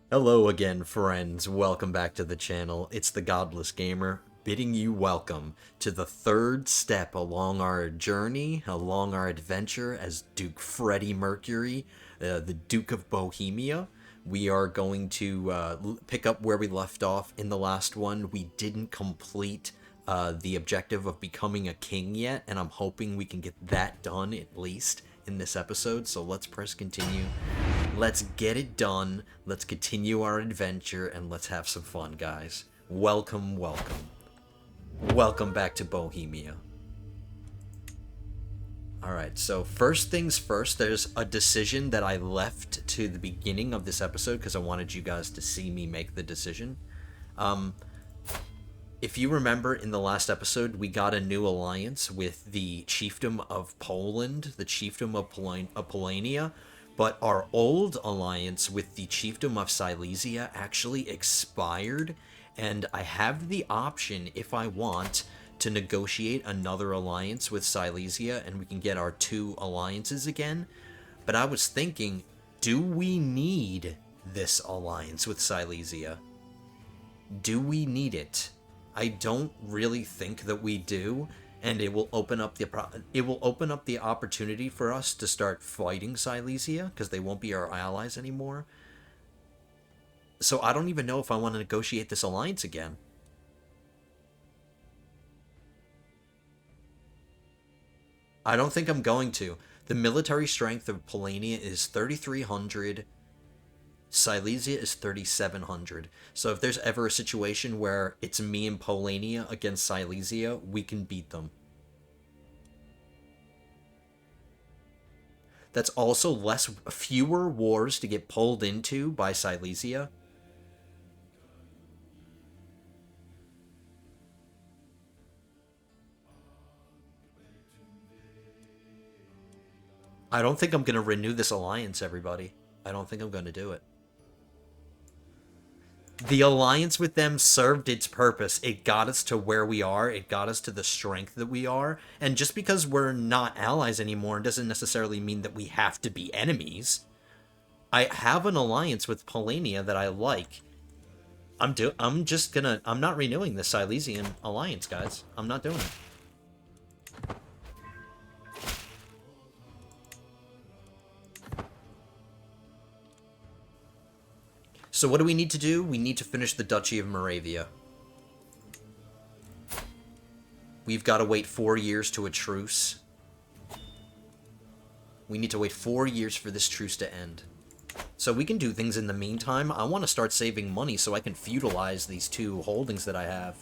Hello again, friends. Welcome back to the channel. It's the Godless Gamer, bidding you welcome to the third step along our journey, along our adventure as Duke Freddie Mercury, the Duke of Bohemia. We are going to pick up where we left off in the last one. We didn't complete the objective of becoming a king yet, and I'm hoping we can get that done at least in this episode, so let's press continue. Let's get it done, let's continue our adventure, and let's have some fun, guys. Welcome, welcome. Welcome back to Bohemia. Alright, so first things first, there's a decision that I left to the beginning of this episode because I wanted you guys to see me make the decision. If you remember, in the last episode, we got a new alliance with the Chiefdom of Poland, the Chiefdom of Polania, but our old alliance with the Chiefdom of Silesia actually expired, and I have the option, if I want, to negotiate another alliance with Silesia, and we can get our two alliances again. But I was thinking, do we need this alliance with Silesia? Do we need it? I don't really think that we do, and it will open up the opportunity for us to start fighting Silesia because they won't be our allies anymore. So I don't even know if I want to negotiate this alliance again. I don't think I'm going to. The military strength of Polania is 3,300. Silesia is 3,700. So if there's ever a situation where it's me and Polania against Silesia, we can beat them. That's also fewer wars to get pulled into by Silesia. I don't think I'm going to renew this alliance, everybody. I don't think I'm going to do it. The alliance with them served its purpose. It got us to where we are. It got us to the strength that we are. And just because we're not allies anymore doesn't necessarily mean that we have to be enemies. I have an alliance with Polania that I like. I'm not renewing the Silesian alliance, guys. I'm not doing it. So what do we need to do? We need to finish the Duchy of Moravia. We've got to wait 4 years to a truce. We need to wait 4 years for this truce to end. So we can do things in the meantime. I want to start saving money so I can feudalize these two holdings that I have.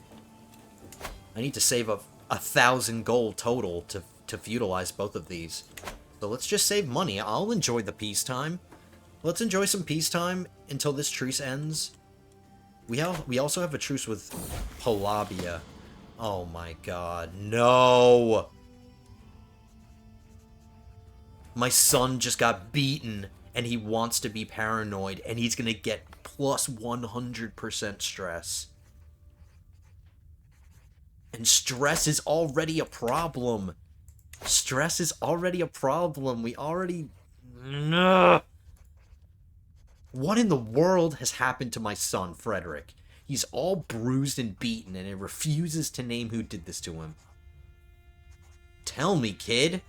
I need to save 1,000 gold total to feudalize both of these. So let's just save money. I'll enjoy the peacetime. Let's enjoy some peacetime until this truce ends. We also have a truce with Moravia. Oh my god, no! My son just got beaten, and he wants to be paranoid, and he's gonna get plus 100% stress. And stress is already a problem. Stress is already a problem. We already... No. What in the world has happened to my son, Frederick? He's all bruised and beaten, and it refuses to name who did this to him. Tell me, kid.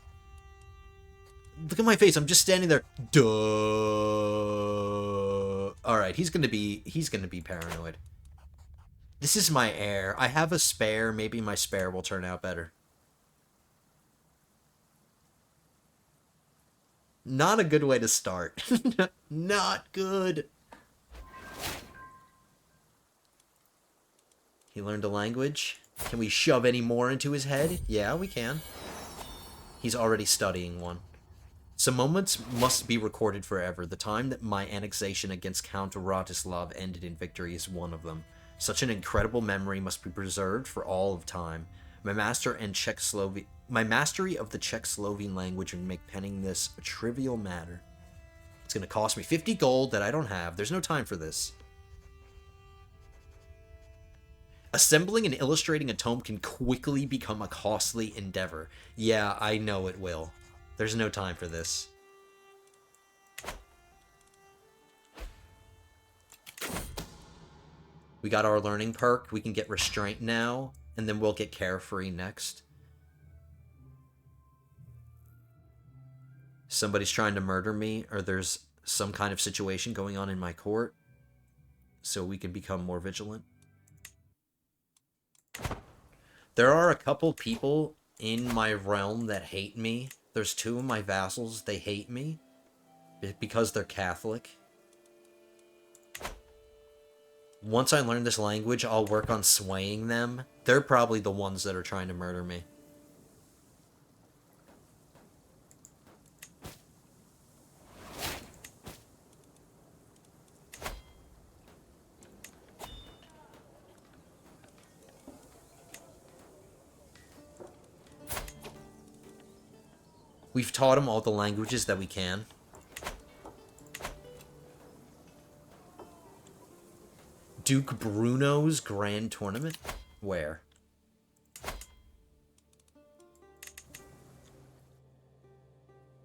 Look at my face. I'm just standing there. Duh. Alright, he's gonna be paranoid. This is my heir. I have a spare. Maybe my spare will turn out better. Not a good way to start. Not good. He learned a language. Can we shove any more into his head? Yeah, we can. He's already studying one. Some moments must be recorded forever. The time that my annexation against Count Rastislav ended in victory is one of them. Such an incredible memory must be preserved for all of time. My mastery of the Czech-Slovene language would make penning this a trivial matter. It's going to cost me 50 gold that I don't have. There's no time for this. Assembling and illustrating a tome can quickly become a costly endeavor. Yeah, I know it will. There's no time for this. We got our learning perk. We can get restraint now, and then we'll get carefree next. Somebody's trying to murder me, or there's some kind of situation going on in my court, so we can become more vigilant. There are a couple people in my realm that hate me. There's 2 of my vassals, they hate me because they're Catholic. Once I learn this language, I'll work on swaying them. They're probably the ones that are trying to murder me. We've taught them all the languages that we can. Duke Bruno's Grand Tournament? Where?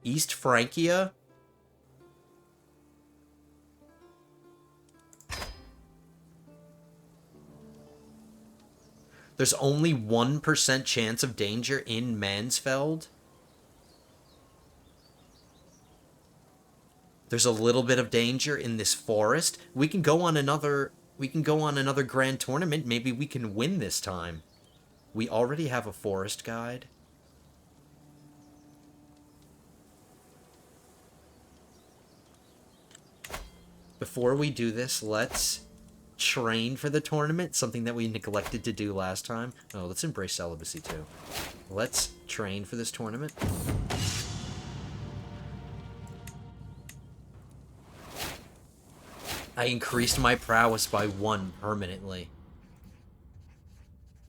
East Francia? There's only 1% chance of danger in Mansfeld? There's a little bit of danger in this forest. We can go on another grand tournament. Maybe we can win this time. We already have a forest guide. Before we do this, let's train for the tournament, something that we neglected to do last time. Oh, let's embrace celibacy too. Let's train for this tournament. I increased my prowess by 1 permanently.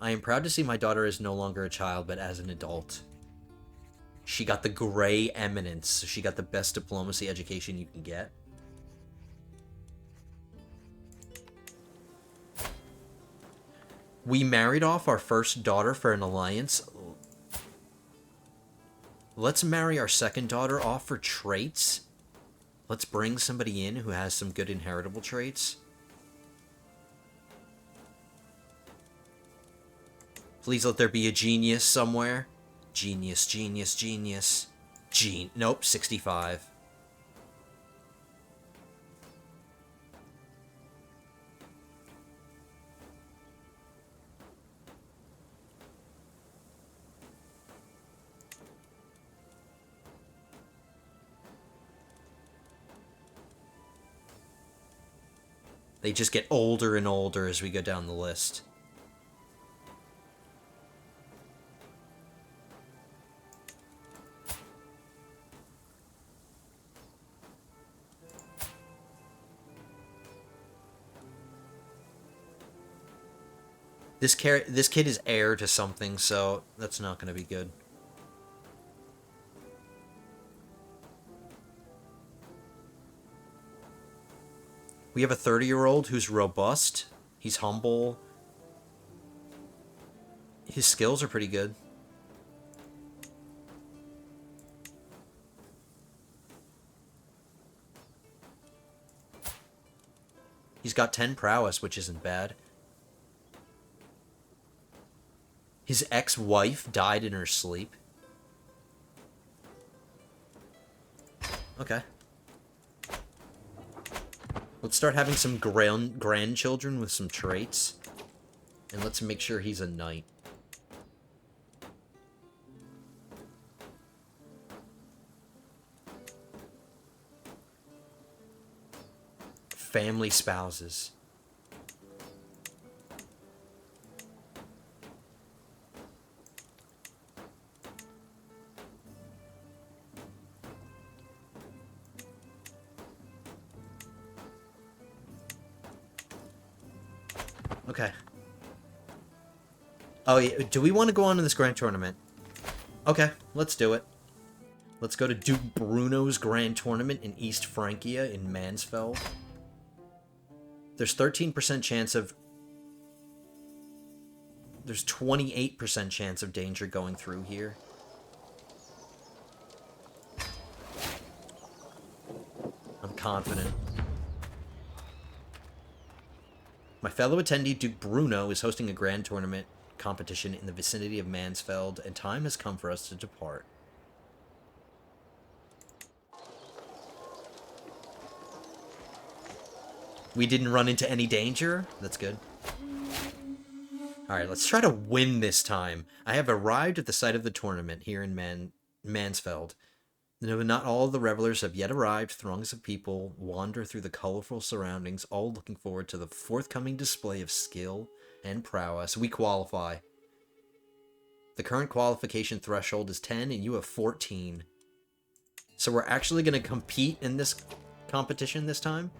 I am proud to see my daughter is no longer a child, but as an adult. She got the Gray Eminence, so she got the best diplomacy education you can get. We married off our first daughter for an alliance. Let's marry our second daughter off for traits. Let's bring somebody in who has some good inheritable traits. Please let there be a genius somewhere. Genius, genius, genius. Nope, 65. They just get older and older as we go down the list. This kid is heir to something, so that's not going to be good. We have a 30-year-old who's robust. He's humble. His skills are pretty good. He's got 10 prowess, which isn't bad. His ex-wife died in her sleep. Okay. Let's start having some grandchildren with some traits. And let's make sure he's a knight. Family spouses. Okay. Oh, yeah. Do we want to go on to this grand tournament? Okay, let's do it. Let's go to Duke Bruno's grand tournament in East Francia in Mansfeld. There's 13% chance of... There's 28% chance of danger going through here. I'm confident. My fellow attendee Duke Bruno is hosting a grand tournament competition in the vicinity of Mansfeld, and time has come for us to depart. We didn't run into any danger? That's good. Alright, let's try to win this time. I have arrived at the site of the tournament here in Mansfeld. Not all of the revelers have yet arrived. Throngs of people wander through the colorful surroundings, all looking forward to the forthcoming display of skill and prowess. We qualify. The current qualification threshold is 10, and you have 14. So we're actually going to compete in this competition this time.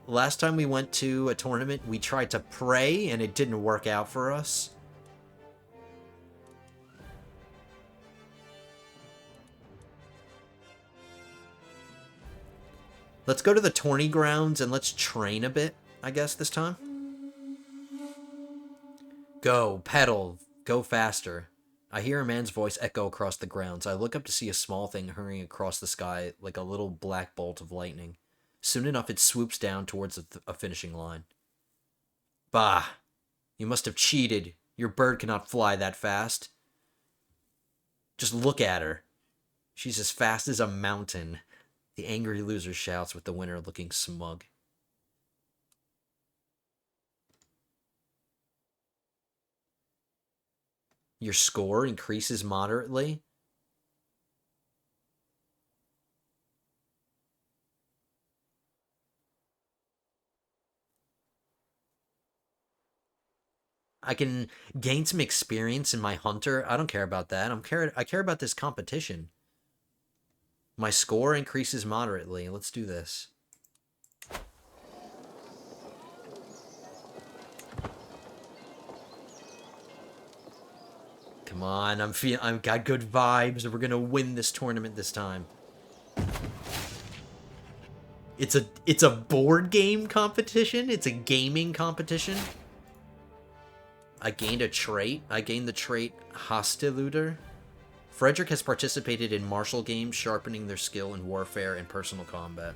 Last time we went to a tournament, we tried to pray, and it didn't work out for us. Let's go to the tourney grounds, and let's train a bit, I guess, this time. Go, pedal, go faster. I hear a man's voice echo across the grounds. I look up to see a small thing hurrying across the sky like a little black bolt of lightning. Soon enough, it swoops down towards a finishing line. Bah! You must have cheated. Your bird cannot fly that fast. Just look at her. She's as fast as a mountain. The angry loser shouts with the winner looking smug. Your score increases moderately. I can gain some experience in my hunter. I don't care about that. I care about this competition. My score increases moderately. Let's do this. Come on, I've got good vibes. We're gonna win this tournament this time. It's a board game competition. It's a gaming competition. I gained a trait. I gained the trait Hostiluder. Frederick has participated in martial games, sharpening their skill in warfare and personal combat.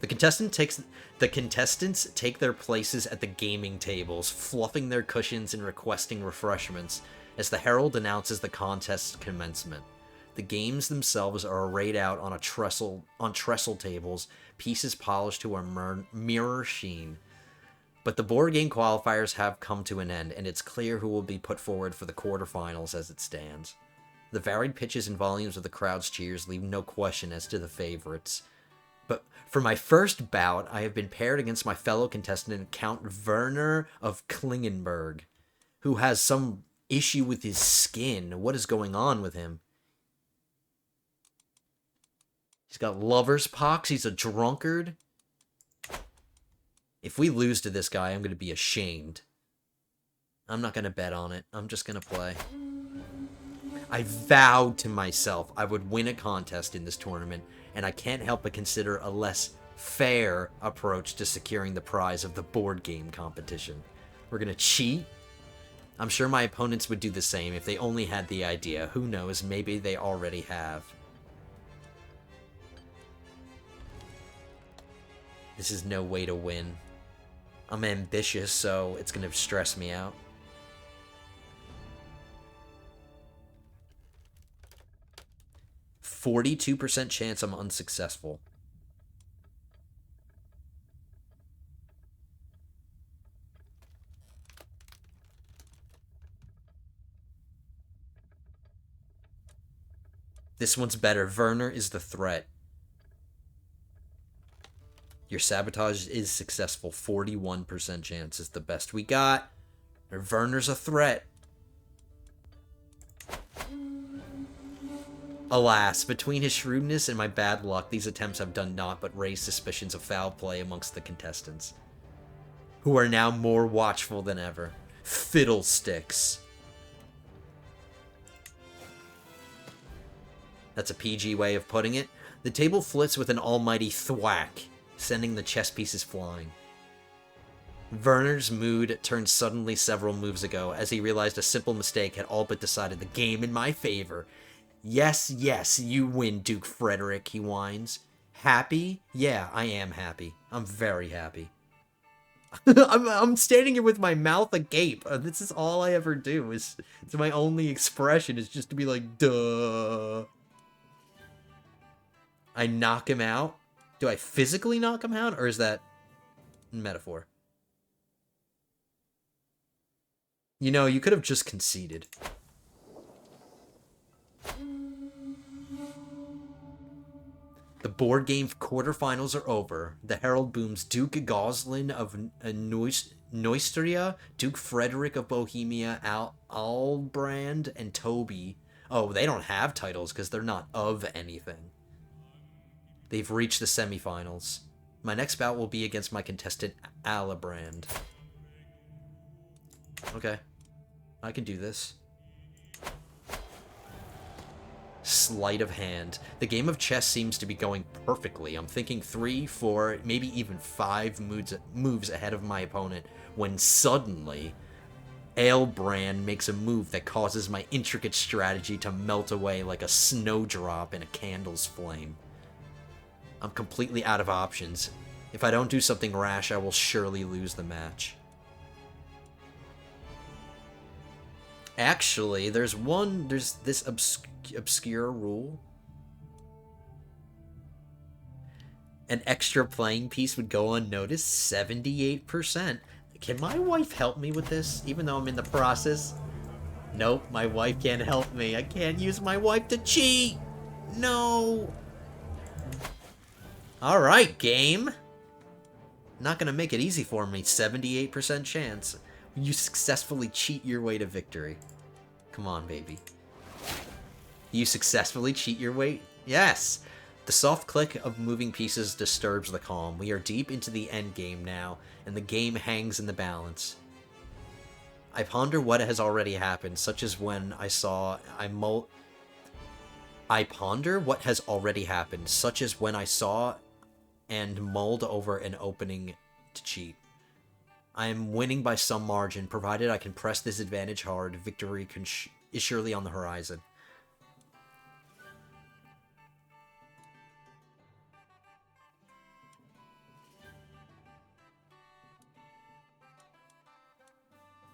The contestants take their places at the gaming tables, fluffing their cushions and requesting refreshments, as the herald announces the contest's commencement. The games themselves are arrayed out on trestle tables, pieces polished to a mirror sheen. But the board game qualifiers have come to an end, and it's clear who will be put forward for the quarterfinals as it stands. The varied pitches and volumes of the crowd's cheers leave no question as to the favorites. But for my first bout, I have been paired against my fellow contestant, Count Werner of Klingenberg, who has some issue with his skin. What is going on with him? He's got lover's pox. He's a drunkard. If we lose to this guy, I'm going to be ashamed. I'm not going to bet on it. I'm just going to play. I vowed to myself I would win a contest in this tournament, and I can't help but consider a less fair approach to securing the prize of the board game competition. We're going to cheat. I'm sure my opponents would do the same if they only had the idea. Who knows, maybe they already have. This is no way to win. I'm ambitious, so it's going to stress me out. %42% chance I'm unsuccessful. This one's better. Werner is the threat. Your sabotage is successful. 41% chance is the best we got. Werner's a threat. Alas, between his shrewdness and my bad luck, these attempts have done naught but raise suspicions of foul play amongst the contestants, who are now more watchful than ever. Fiddlesticks. That's a PG way of putting it. The table flips with an almighty thwack, sending the chess pieces flying. Werner's mood turned suddenly several moves ago, as he realized a simple mistake had all but decided the game in my favor. Yes, yes, you win, Duke Frederick, he whines. Happy? Yeah, I am happy. I'm very happy. I'm standing here with my mouth agape. This is all I ever do. It's my only expression is just to be like, duh. I knock him out. Do I physically knock him out, or is that metaphor? You know, you could have just conceded. The board game quarterfinals are over. The herald booms Duke Goslin of Neustria, Duke Frederick of Bohemia, Albrand, and Toby. Oh, they don't have titles because they're not of anything. They've reached the semifinals. My next bout will be against my contestant, Alibrand. Okay. I can do this. Sleight of hand. The game of chess seems to be going perfectly. I'm thinking 3, 4, maybe even 5 moves ahead of my opponent when suddenly Ailbrand makes a move that causes my intricate strategy to melt away like a snowdrop in a candle's flame. I'm completely out of options. If I don't do something rash, I will surely lose the match. Actually, there's this obscure rule. An extra playing piece would go unnoticed, 78%. Can my wife help me with this, even though I'm in the process? Nope, my wife can't help me. I can't use my wife to cheat! No! Alright, game. Not gonna make it easy for me, 78% chance. You successfully cheat your way to victory. Come on, baby. You successfully cheat your way? Yes! The soft click of moving pieces disturbs the calm. We are deep into the endgame now, and the game hangs in the balance. I ponder what has already happened, such as when I saw I ponder what has already happened, such as when I saw and mulled over an opening to cheat. I am winning by some margin, provided I can press this advantage hard. Victory is surely on the horizon.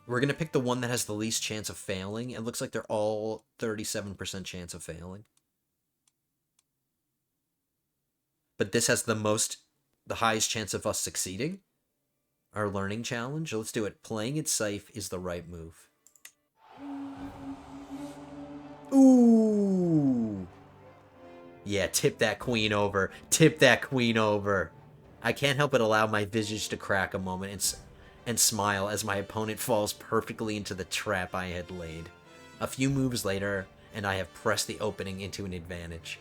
We're going to pick the one that has the least chance of failing. It looks like they're all 37% chance of failing. But this has the highest chance of us succeeding. Our learning challenge. Let's do it. Playing it safe is the right move. Ooh. Yeah, tip that queen over. Tip that queen over. I can't help but allow my visage to crack a moment and smile as my opponent falls perfectly into the trap I had laid. A few moves later, and I have pressed the opening into an advantage.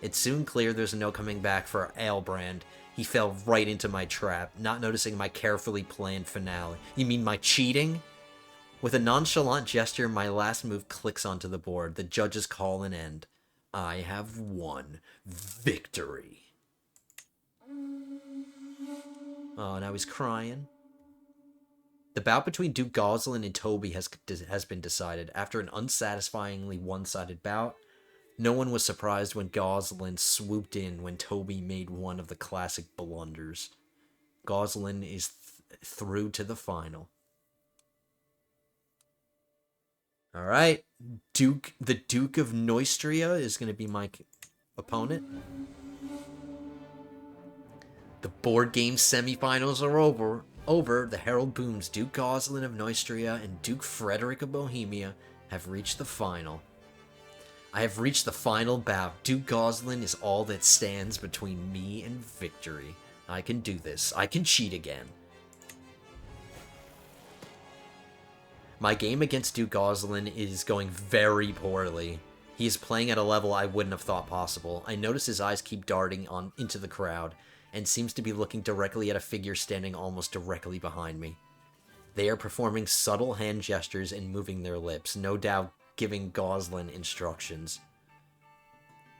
It's soon clear there's no coming back for Ailbrand. He fell right into my trap, not noticing my carefully planned finale. You mean my cheating? With a nonchalant gesture, my last move clicks onto the board. The judges call an end. I have won. Victory. Oh, now he's crying. The bout between Duke Goslin and Toby has been decided. After an unsatisfyingly one-sided bout, no one was surprised when Goslin swooped in when Toby made one of the classic blunders. Goslin is through to the final. Alright, the Duke of Neustria is going to be my opponent. The board game semifinals are over. The herald booms Duke Goslin of Neustria and Duke Frederick of Bohemia have reached the final. I have reached the final bout. Duke Goslin is all that stands between me and victory. I can do this. I can cheat again. My game against Duke Goslin is going very poorly. He is playing at a level I wouldn't have thought possible. I notice his eyes keep darting into the crowd, and seems to be looking directly at a figure standing almost directly behind me. They are performing subtle hand gestures and moving their lips, no doubt giving Goslin instructions.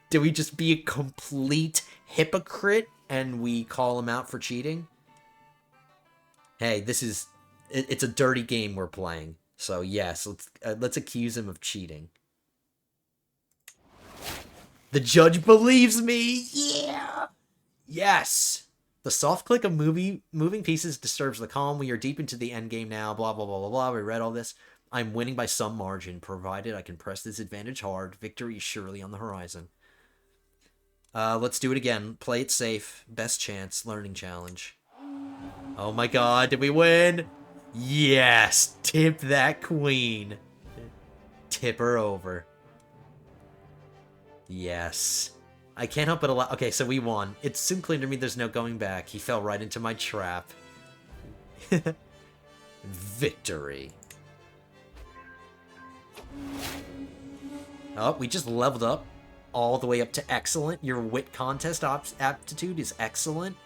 Do we just be a complete hypocrite and we call him out for cheating? Hey, it's a dirty game we're playing. So yes, let's accuse him of cheating. The judge believes me! Yeah! Yes! The soft click of moving pieces disturbs the calm. We are deep into the end game now. Blah, blah, blah, blah, blah. We read all this. I'm winning by some margin, provided I can press this advantage hard. Victory is surely on the horizon. Let's do it again. Play it safe. Best chance. Learning challenge. Oh my god, did we win? Yes! Tip that queen. Tip her over. Yes. I can't help but allow... Okay, so we won. It's soon clear to me there's no going back. He fell right into my trap. Victory. Oh, we just leveled up all the way up to excellent. Your wit contest aptitude is excellent.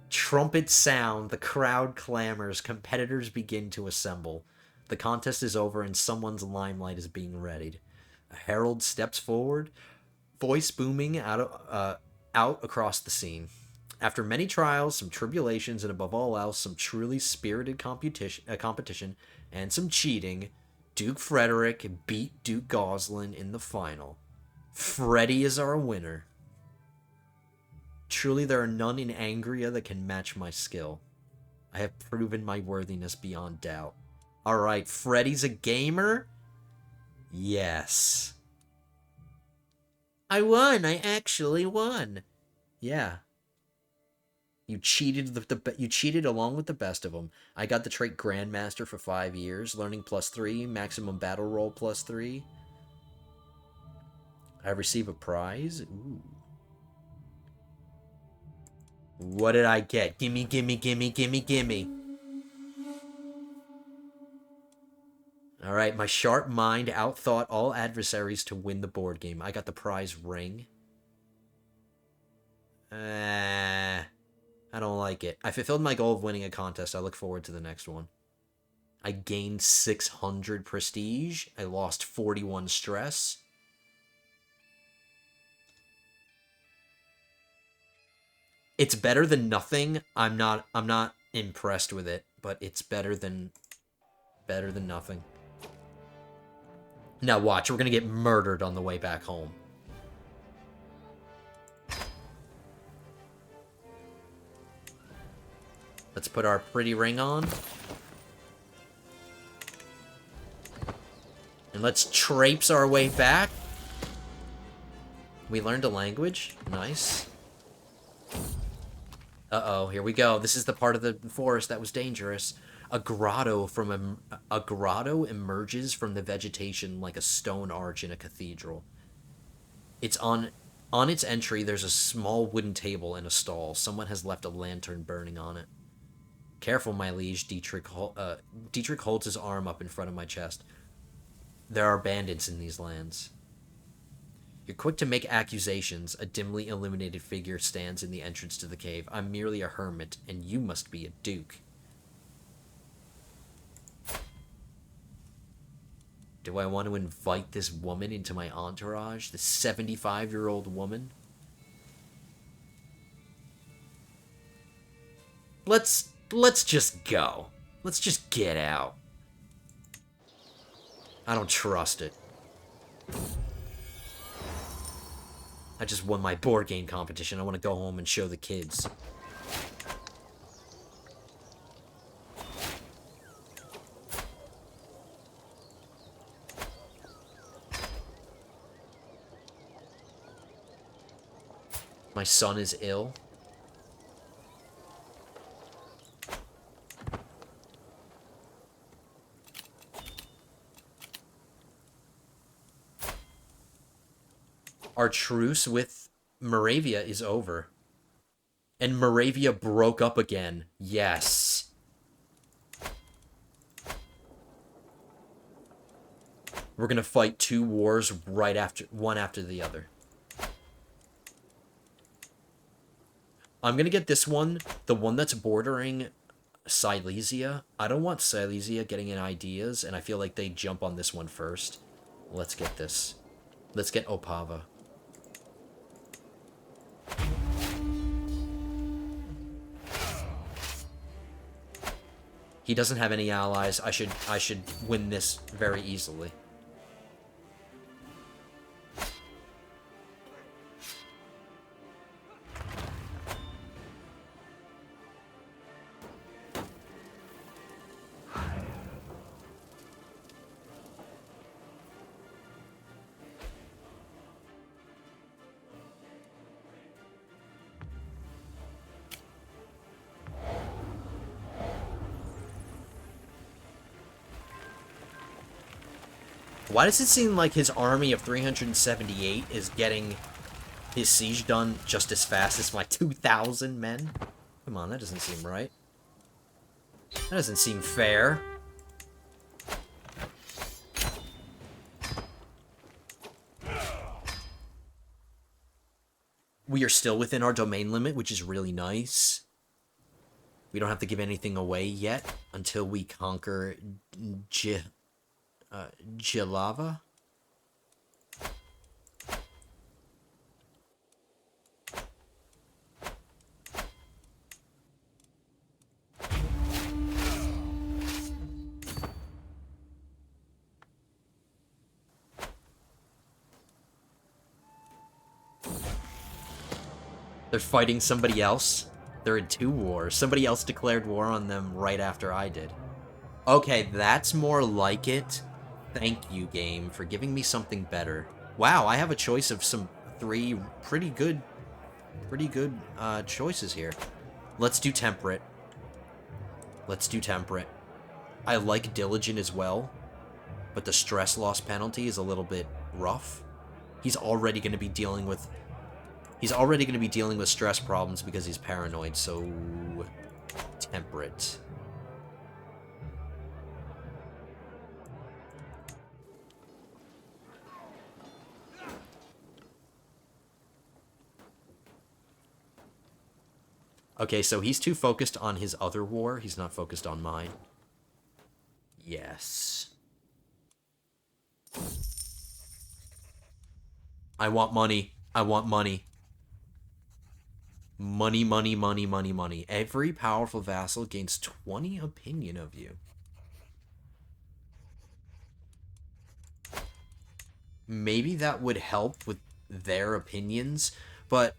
Trumpets sound. The crowd clamors. Competitors begin to assemble. The contest is over and someone's limelight is being readied. A herald steps forward, voice booming out across the scene. After many trials, some tribulations, and above all else, some truly spirited competition and some cheating, Duke Frederick beat Duke Goslin in the final. Freddy is our winner. Truly there are none in Angria that can match my skill. I have proven my worthiness beyond doubt. Alright, Freddy's a gamer? Yes. I won. I actually won. Yeah. You cheated. You cheated along with the best of them. I got the trait Grandmaster for 5 years. Learning +3. Maximum battle roll +3. I receive a prize. Ooh. What did I get? Gimme, gimme, gimme, gimme, gimme. Alright, my sharp mind outthought all adversaries to win the board game. I got the prize ring. I don't like it. I fulfilled my goal of winning a contest. I look forward to the next one. I gained 600 prestige. I lost 41 stress. It's better than nothing. I'm not impressed with it, but it's better than nothing. Now watch, we're gonna get murdered on the way back home. Let's put our pretty ring on. And let's traipse our way back. We learned a language. Nice. Uh-oh, here we go. This is the part of the forest that was dangerous. A grotto emerges from the vegetation like a stone arch in a cathedral. It's on its entry, there's a small wooden table and a stall. Someone has left a lantern burning on it. Careful, my liege. Dietrich holds his arm up in front of my chest. There are bandits in these lands. You're quick to make accusations. A dimly illuminated figure stands in the entrance to the cave. I'm merely a hermit, and you must be a duke. Do I want to invite this woman into my entourage? This 75-year-old woman? Let's just go. Let's just get out. I don't trust it. I just won my board game competition. I want to go home and show the kids. My son is ill. Our truce with Moravia is over. And Moravia broke up again. Yes. We're gonna fight 2 wars right after, one after the other. I'm gonna get this one, the one that's bordering Silesia. I don't want Silesia getting in ideas, and I feel like they jump on this one first. Let's get this. Let's get Opava. He doesn't have any allies. I should win this very easily. Why does it seem like his army of 378 is getting his siege done just as fast as my 2,000 men? Come on, that doesn't seem right. That doesn't seem fair. We are still within our domain limit, which is really nice. We don't have to give anything away yet until we conquer Jilava. They're fighting somebody else. They're in 2 wars. Somebody else declared war on them right after I did. Okay, that's more like it. Thank you, game, for giving me something better. Wow, I have a choice of some 3 pretty good choices here. Let's do temperate. Let's do temperate. I like diligent as well, but the stress loss penalty is a little bit rough. He's already going to be dealing with stress problems because he's paranoid, so temperate. Okay, so he's too focused on his other war. He's not focused on mine. Yes. I want money. I want money. Money, money, money, money, money. Every powerful vassal gains 20 opinion of you. Maybe that would help with their opinions, but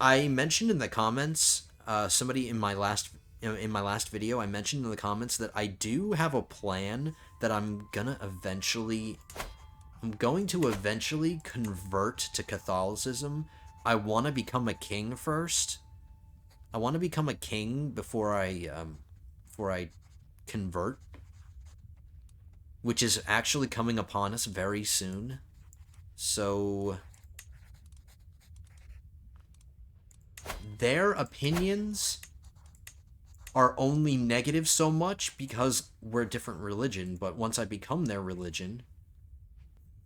I mentioned in the comments, somebody in my last video, I mentioned in the comments that I do have a plan that I'm going to eventually convert to Catholicism. I want to become a king first. I want to become a king before I convert, which is actually coming upon us very soon. So their opinions are only negative so much because we're a different religion, but once I become their religion,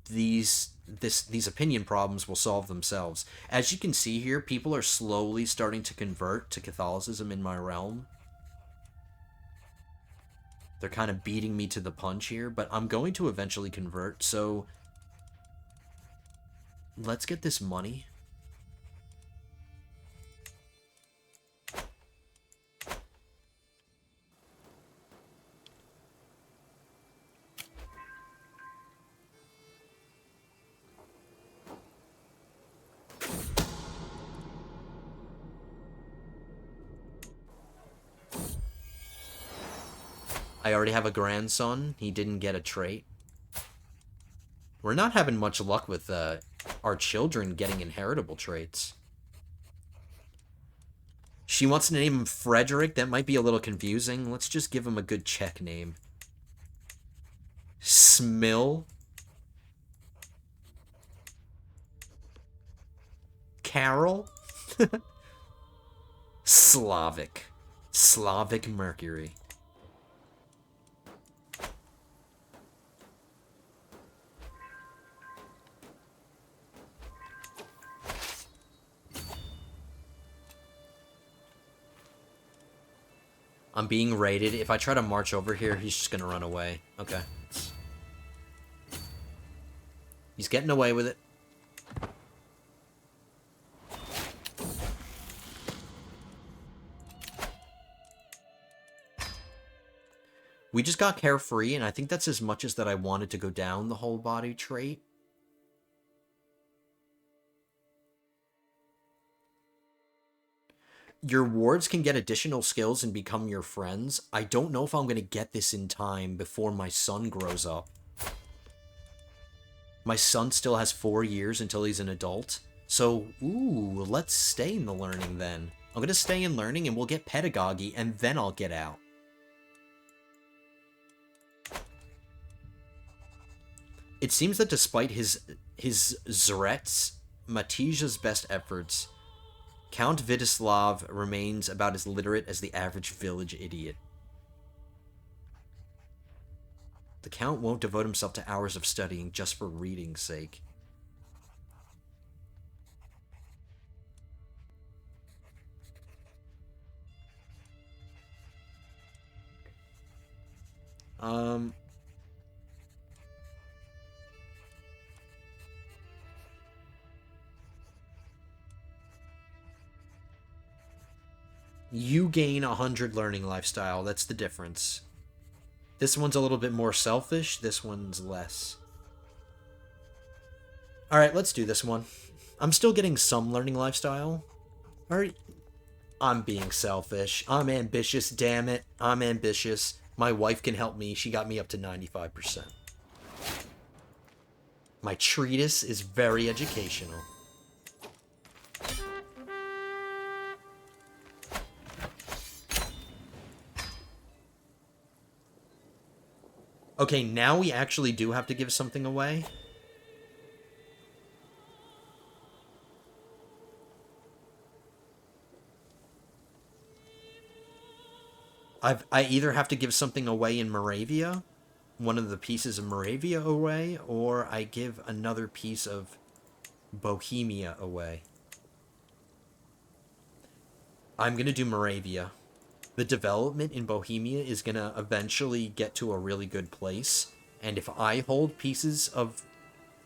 these opinion problems will solve themselves. As you can see here, people are slowly starting to convert to Catholicism in my realm. They're kind of beating me to the punch here, but I'm going to eventually convert, so let's get this money. I already have a grandson. He didn't get a trait. We're not having much luck with our children getting inheritable traits. She wants to name him Frederick. That might be a little confusing. Let's just give him a good Czech name. Smill. Carol. Slavic. Slavic Mercury. I'm being raided. If I try to march over here, he's just gonna run away. Okay. He's getting away with it. We just got carefree, and I think that's as much as that I wanted to go down the whole body trait. Your wards can get additional skills and become your friends. I don't know if I'm going to get this in time before my son grows up. My son still has 4 years until he's an adult. So, ooh, let's stay in the learning then. I'm going to stay in learning and we'll get pedagogy and then I'll get out. It seems that despite his Zrets, Matija's best efforts, Count Vidislav remains about as literate as the average village idiot. The Count won't devote himself to hours of studying just for reading's sake. You gain 100 learning lifestyle. That's the difference. This one's a little bit more selfish. This one's less. Alright, let's do this one. I'm still getting some learning lifestyle. Alright. I'm being selfish. I'm ambitious, damn it. I'm ambitious. My wife can help me. She got me up to 95%. My treatise is very educational. Okay, now we actually do have to give something away. I either have to give something away in Moravia, one of the pieces of Moravia away, or I give another piece of Bohemia away. I'm gonna do Moravia. The development in Bohemia is gonna eventually get to a really good place, and if I hold pieces of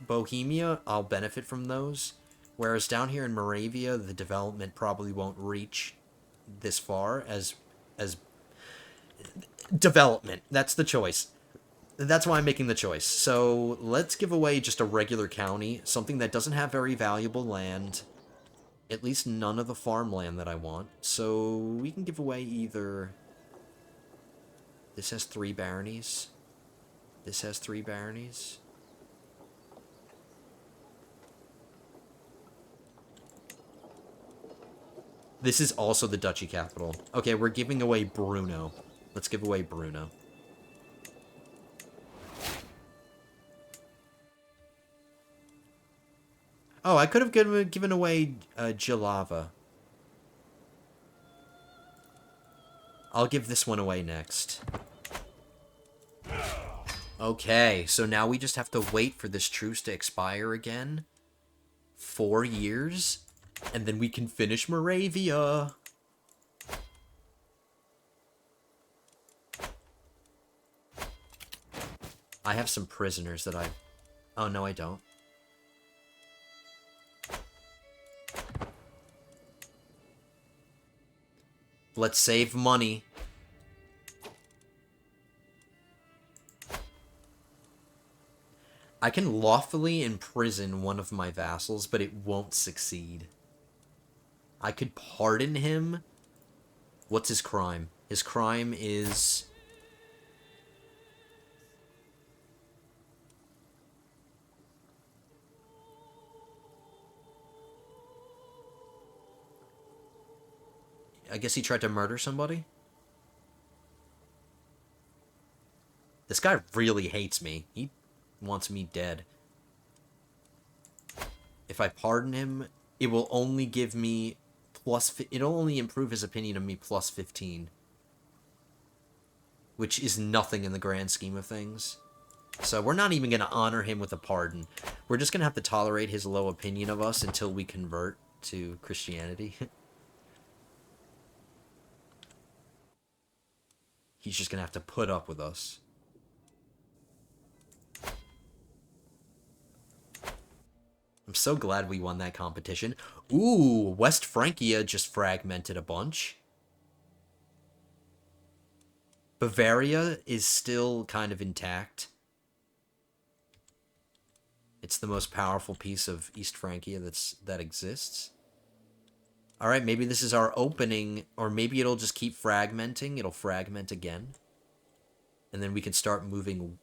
Bohemia, I'll benefit from those. Whereas down here in Moravia, the development probably won't reach this far as development. That's the choice. That's why I'm making the choice. So let's give away just a regular county, something that doesn't have very valuable land. At least none of the farmland that I want. So we can give away either... This has 3 baronies. This has 3 baronies. This is also the duchy capital. Okay, we're giving away Bruno. Let's give away Bruno. Oh, I could have given away Jalava. I'll give this one away next. Okay, so now we just have to wait for this truce to expire again. 4 years, and then we can finish Moravia. I have some prisoners that I... Oh, no, I don't. Let's save money. I can lawfully imprison one of my vassals, but it won't succeed. I could pardon him. What's his crime? His crime is... I guess he tried to murder somebody? This guy really hates me. He wants me dead. If I pardon him, it will only give me plus... It'll only improve his opinion of me plus 15. Which is nothing in the grand scheme of things. So we're not even going to honor him with a pardon. We're just going to have to tolerate his low opinion of us until we convert to Christianity. He's just going to have to put up with us. I'm so glad we won that competition. Ooh, West Francia just fragmented a bunch. Bavaria is still kind of intact. It's the most powerful piece of East Francia that exists. Alright, maybe this is our opening, or maybe it'll just keep fragmenting. It'll fragment again. And then we can start moving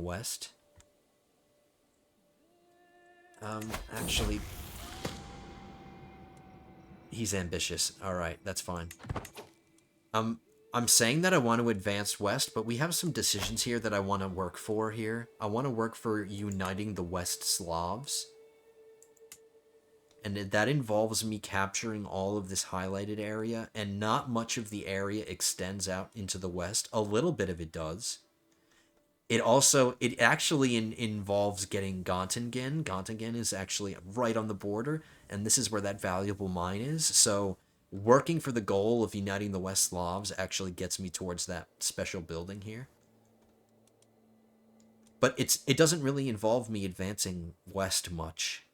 west. Actually, he's ambitious. Alright, that's fine. I'm I'm saying that I want to advance west, but we have some decisions here that I want to work for here. I want to work for uniting the West Slavs. And that involves me capturing all of this highlighted area, and not much of the area extends out into the west. A little bit of it does. It actually involves getting Gottingen. Gottingen is actually right on the border, and this is where that valuable mine is. So working for the goal of uniting the West Slavs actually gets me towards that special building here. But it doesn't really involve me advancing west much.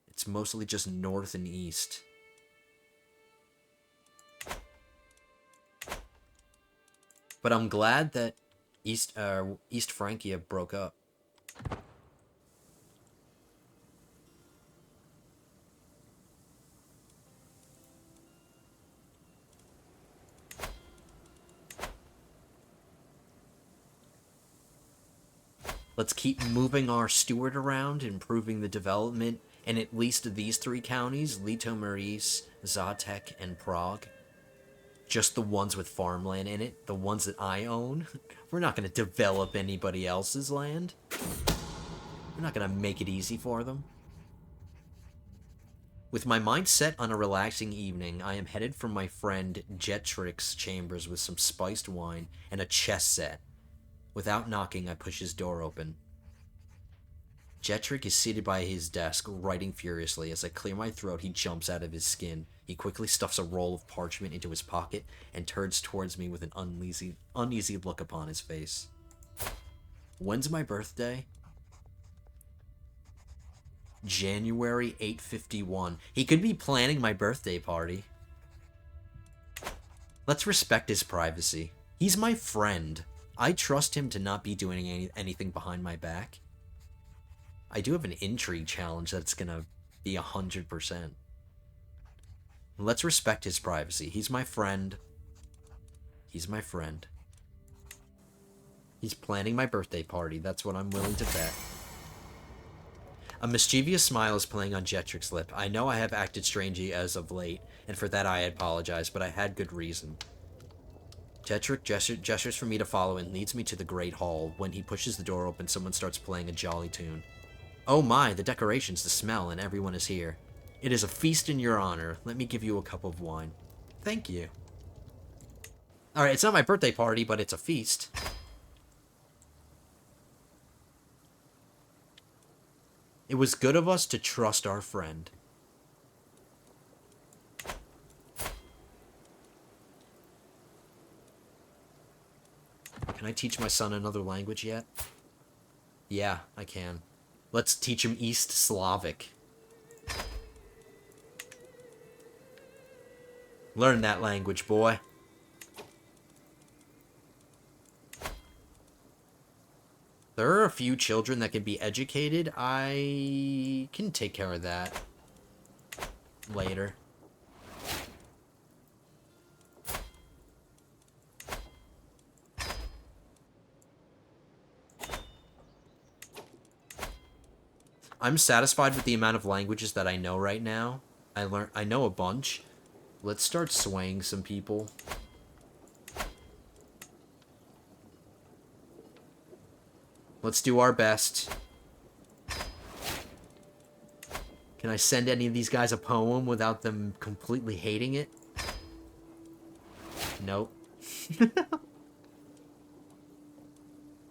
It's mostly just north and east. But I'm glad that East Francia broke up. Let's keep moving our steward around, improving the development in at least these three counties, Litoměřice, Zátek, and Prague. Just the ones with farmland in it, the ones that I own. We're not going to develop anybody else's land. We're not going to make it easy for them. With my mind set on a relaxing evening, I am headed for my friend Jetrik's chambers with some spiced wine and a chess set. Without knocking, I push his door open. Jetrik is seated by his desk, writing furiously. As I clear my throat, he jumps out of his skin. He quickly stuffs a roll of parchment into his pocket and turns towards me with an uneasy look upon his face. When's my birthday? January 851. He could be planning my birthday party. Let's respect his privacy. He's my friend. I trust him to not be doing anything behind my back. I do have an intrigue challenge that's gonna be 100%. Let's respect his privacy. He's my friend. He's my friend. He's planning my birthday party. That's what I'm willing to bet. A mischievous smile is playing on Jetrik's lip. I know I have acted strangely as of late, and for that I apologize, but I had good reason. Jetrik gestures for me to follow and leads me to the Great Hall. When he pushes the door open, someone starts playing a jolly tune. Oh my, the decorations, the smell, and everyone is here. It is a feast in your honor. Let me give you a cup of wine. Thank you. Alright, it's not my birthday party, but it's a feast. It was good of us to trust our friend. Can I teach my son another language yet? Yeah, I can. Let's teach him East Slavic. Learn that language, boy. There are a few children that can be educated. I can take care of that later. I'm satisfied with the amount of languages that I know right now. I know a bunch. Let's start swaying some people. Let's do our best. Can I send any of these guys a poem without them completely hating it? Nope.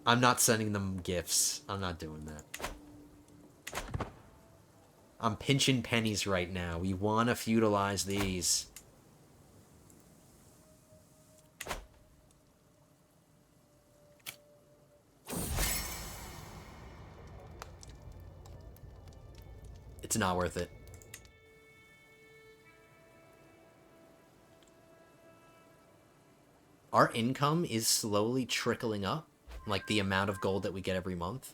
I'm not sending them gifts. I'm not doing that. I'm pinching pennies right now. We want to feudalize these. It's not worth it. Our income is slowly trickling up, like the amount of gold that we get every month.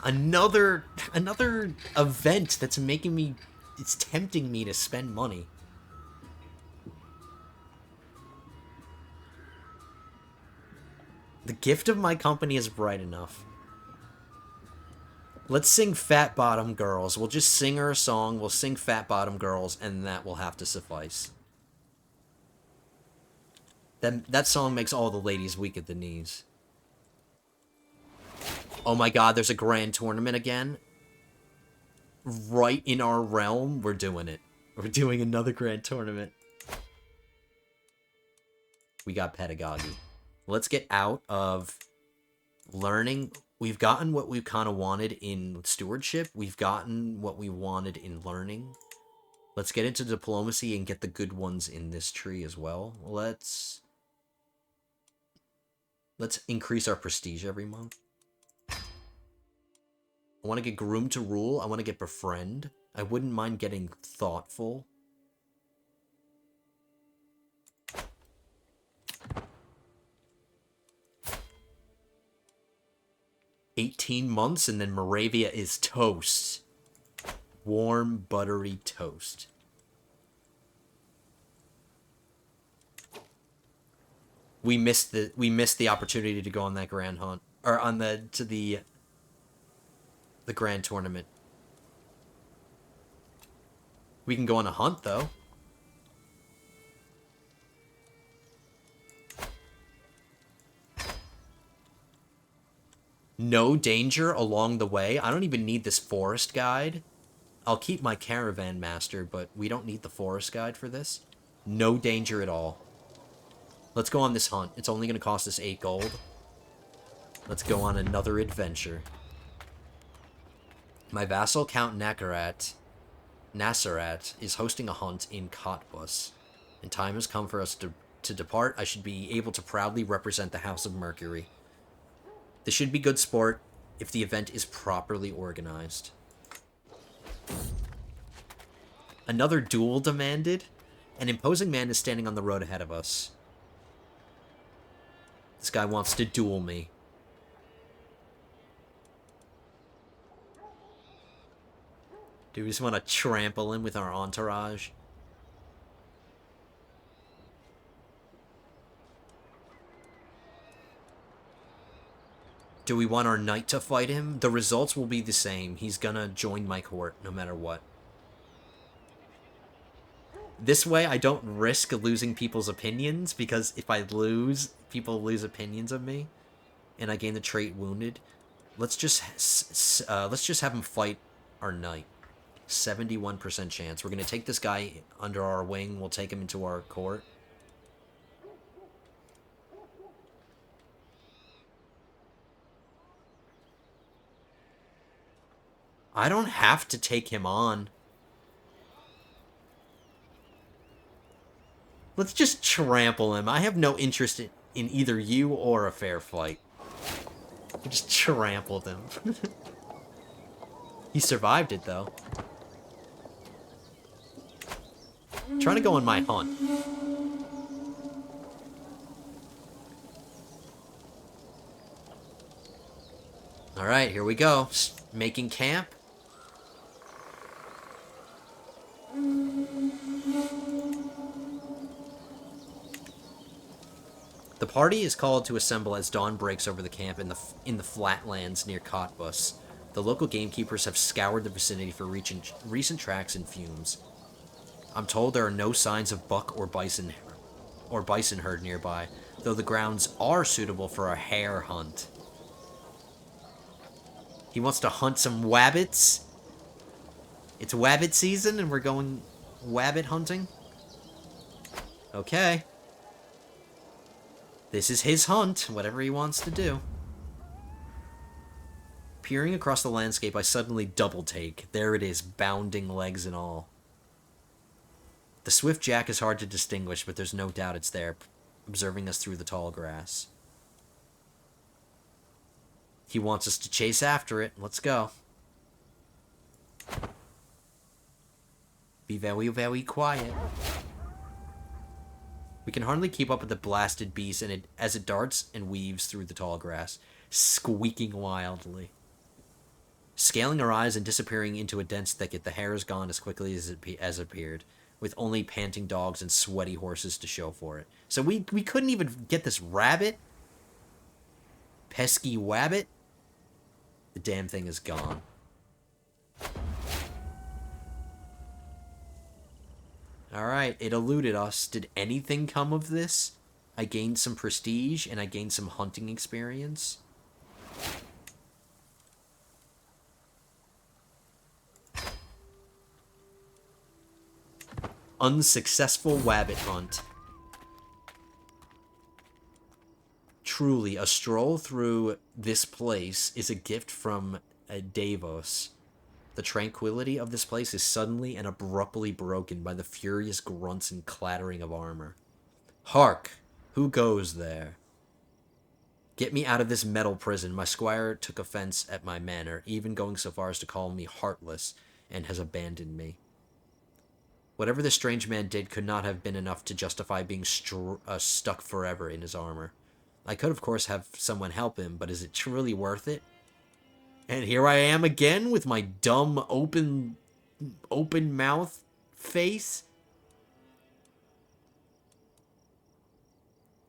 Another event that's making me, it's tempting me to spend money. The gift of my company is bright enough. Let's sing Fat Bottom Girls. We'll just sing her a song. We'll sing Fat Bottom Girls, and that will have to suffice. That song makes all the ladies weak at the knees. Oh my god, there's a grand tournament again. Right in our realm, we're doing it. We're doing another grand tournament. We got pedagogy. Let's get out of learning. We've gotten what we kind of wanted in stewardship. We've gotten what we wanted in learning. Let's get into diplomacy and get the good ones in this tree as well. Let's increase our prestige every month. I want to get groomed to rule. I want to get befriend. I wouldn't mind getting thoughtful. $18 months, and then Moravia is toast. Warm, buttery toast. We missed the opportunity to go on that grand hunt, or on the grand tournament. We can go on a hunt though. No danger along the way. I don't even need this forest guide. I'll keep my caravan master, but we don't need the forest guide for this. No danger at all. Let's go on this hunt. It's only going to cost us 8 gold. Let's go on another adventure. My vassal, Count Nasserat, is hosting a hunt in Cottbus, and time has come for us to depart. I should be able to proudly represent the House of Mercury. This should be good sport if the event is properly organized. Another duel demanded? An imposing man is standing on the road ahead of us. This guy wants to duel me. Do we just want to trample him with our entourage? Do we want our knight to fight him? The results will be the same. He's gonna join my court no matter what. This way, I don't risk losing people's opinions, because if I lose, people lose opinions of me, and I gain the trait wounded. Let's just have him fight our knight. 71% chance. We're gonna take this guy under our wing. We'll take him into our court. I don't have to take him on. Let's just trample him. I have no interest in either you or a fair fight. We just trampled him. He survived it, though. I'm trying to go on my hunt. Alright, here we go. Making camp. The party is called to assemble as dawn breaks over the camp in the flatlands near Cottbus. The local gamekeepers have scoured the vicinity for recent tracks and fumes. I'm told there are no signs of buck or bison herd nearby, though the grounds are suitable for a hare hunt. He wants to hunt some wabbits. It's wabbit season and we're going wabbit hunting. Okay. This is his hunt, whatever he wants to do. Peering across the landscape, I suddenly double-take. There it is, bounding legs and all. The swift jack is hard to distinguish, but there's no doubt it's there, observing us through the tall grass. He wants us to chase after it. Let's go. Be very, very quiet. We can hardly keep up with the blasted beast as it darts and weaves through the tall grass, squeaking wildly. Scaling our eyes and disappearing into a dense thicket, the hare is gone as quickly as it appeared, with only panting dogs and sweaty horses to show for it. So we couldn't even get this rabbit? Pesky wabbit? The damn thing is gone. Alright, it eluded us. Did anything come of this? I gained some prestige, and I gained some hunting experience. Unsuccessful wabbit hunt. Truly, a stroll through this place is a gift from Davos. The tranquility of this place is suddenly and abruptly broken by the furious grunts and clattering of armor. Hark! Who goes there? Get me out of this metal prison. My squire took offense at my manner, even going so far as to call me heartless, and has abandoned me. Whatever the strange man did could not have been enough to justify being stuck forever in his armor. I could, of course, have someone help him, but is it truly worth it? And here I am again with my dumb, open mouth face.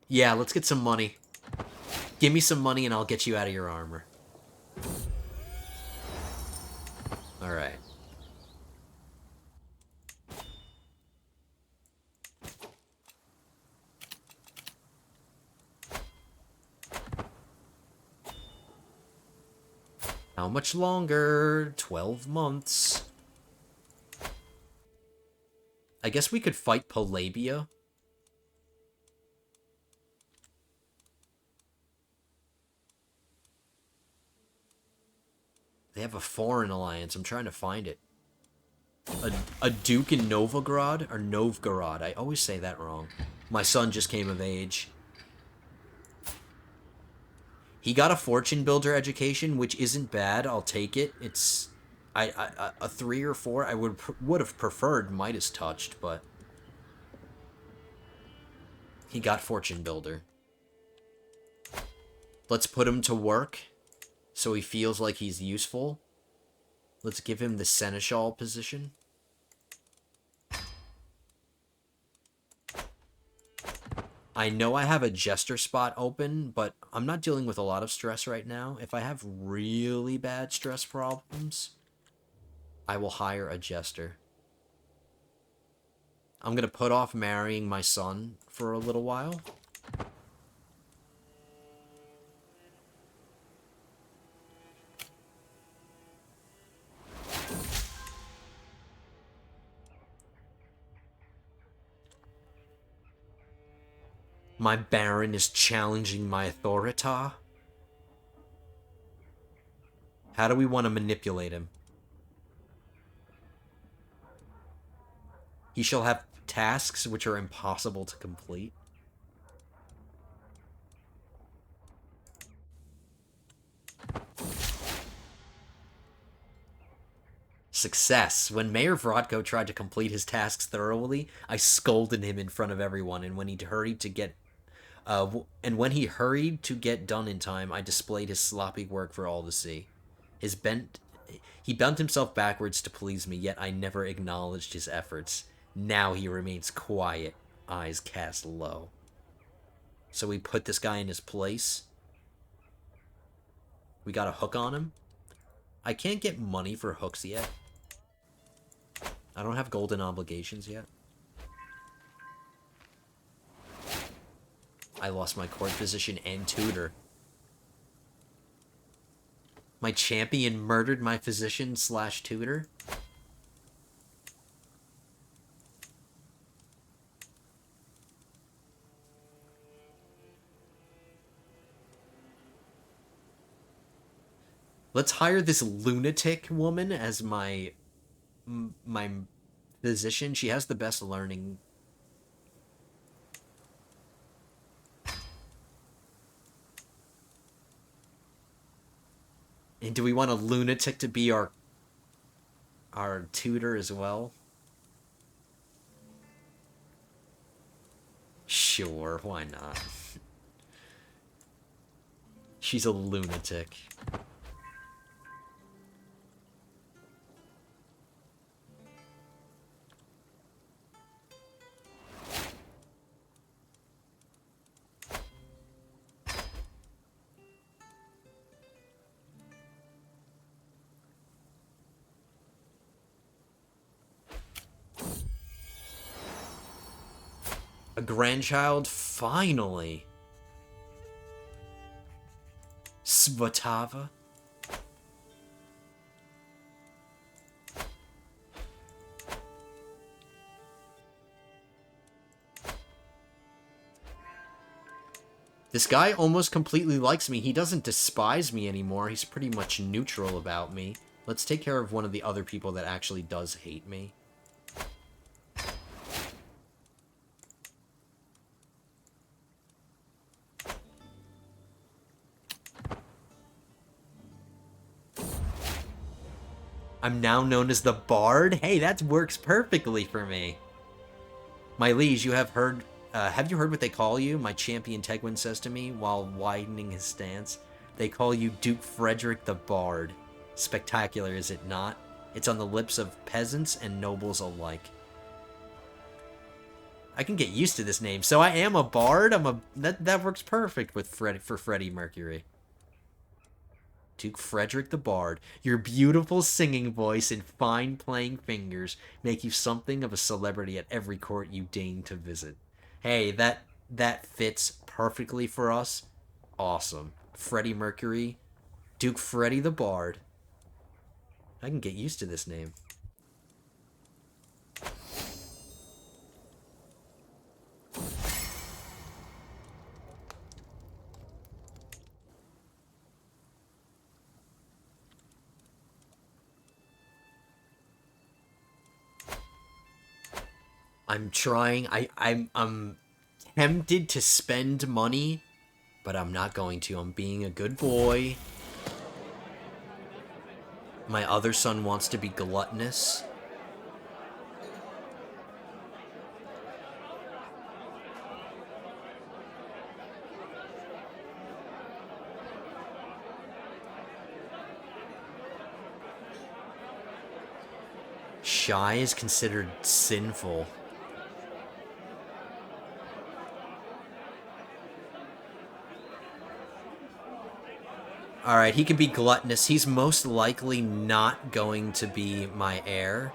Yeah, let's get some money. Give me some money and I'll get you out of your armor. Alright. How much longer? 12 months. I guess we could fight Polabia. They have a foreign alliance. I'm trying to find it. A duke in Novgorod? Or Novgorod. I always say that wrong. My son just came of age. He got a fortune builder education, which isn't bad. I'll take it. It's a 3 or 4. I would have preferred Midas touched, but he got fortune builder. Let's put him to work so he feels like he's useful. Let's give him the seneschal position. I know I have a jester spot open, but I'm not dealing with a lot of stress right now. If I have really bad stress problems, I will hire a jester. I'm going to put off marrying my son for a little while. My baron is challenging my authority. How do we want to manipulate him? He shall have tasks which are impossible to complete. Success. When Mayor Vrodko tried to complete his tasks thoroughly, I scolded him in front of everyone, and when he hurried to get done in time, I displayed his sloppy work for all to see. He bent himself backwards to please me, yet I never acknowledged his efforts. Now he remains quiet, eyes cast low. So we put this guy in his place. We got a hook on him. I can't get money for hooks yet. I don't have golden obligations yet. I lost my court position and tutor. My champion murdered my physician / tutor. Let's hire this lunatic woman as my physician. She has the best learning. And do we want a lunatic to be our tutor as well? Sure, why not? She's a lunatic. A grandchild? Finally. Svatava? This guy almost completely likes me. He doesn't despise me anymore. He's pretty much neutral about me. Let's take care of one of the other people that actually does hate me. I'm now known as the Bard? Hey, that works perfectly for me. My liege, you have heard... have you heard what they call you? My champion Tegwin says to me while widening his stance. They call you Duke Frederick the Bard. Spectacular, is it not? It's on the lips of peasants and nobles alike. I can get used to this name. So I am a bard. That works perfect with Freddie Mercury. Duke Frederick the Bard. Your beautiful singing voice and fine playing fingers make you something of a celebrity at every court you deign to visit. Hey, that fits perfectly for us. Awesome. Freddie Mercury. Duke Freddie the Bard. I can get used to this name. I'm trying. I'm tempted to spend money, but I'm not going to. I'm being a good boy. My other son wants to be gluttonous. Shy is considered sinful. Alright, he can be gluttonous. He's most likely not going to be my heir.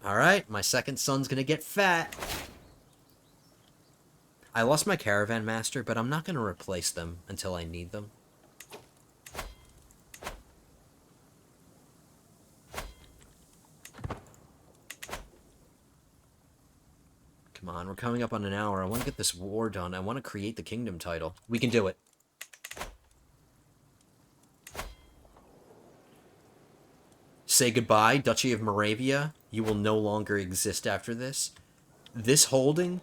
Alright, my second son's gonna get fat. I lost my caravan master, but I'm not gonna replace them until I need them. Come on, we're coming up on an hour. I want to get this war done. I want to create the kingdom title. We can do it. Say goodbye, Duchy of Moravia. You will no longer exist after this. This holding,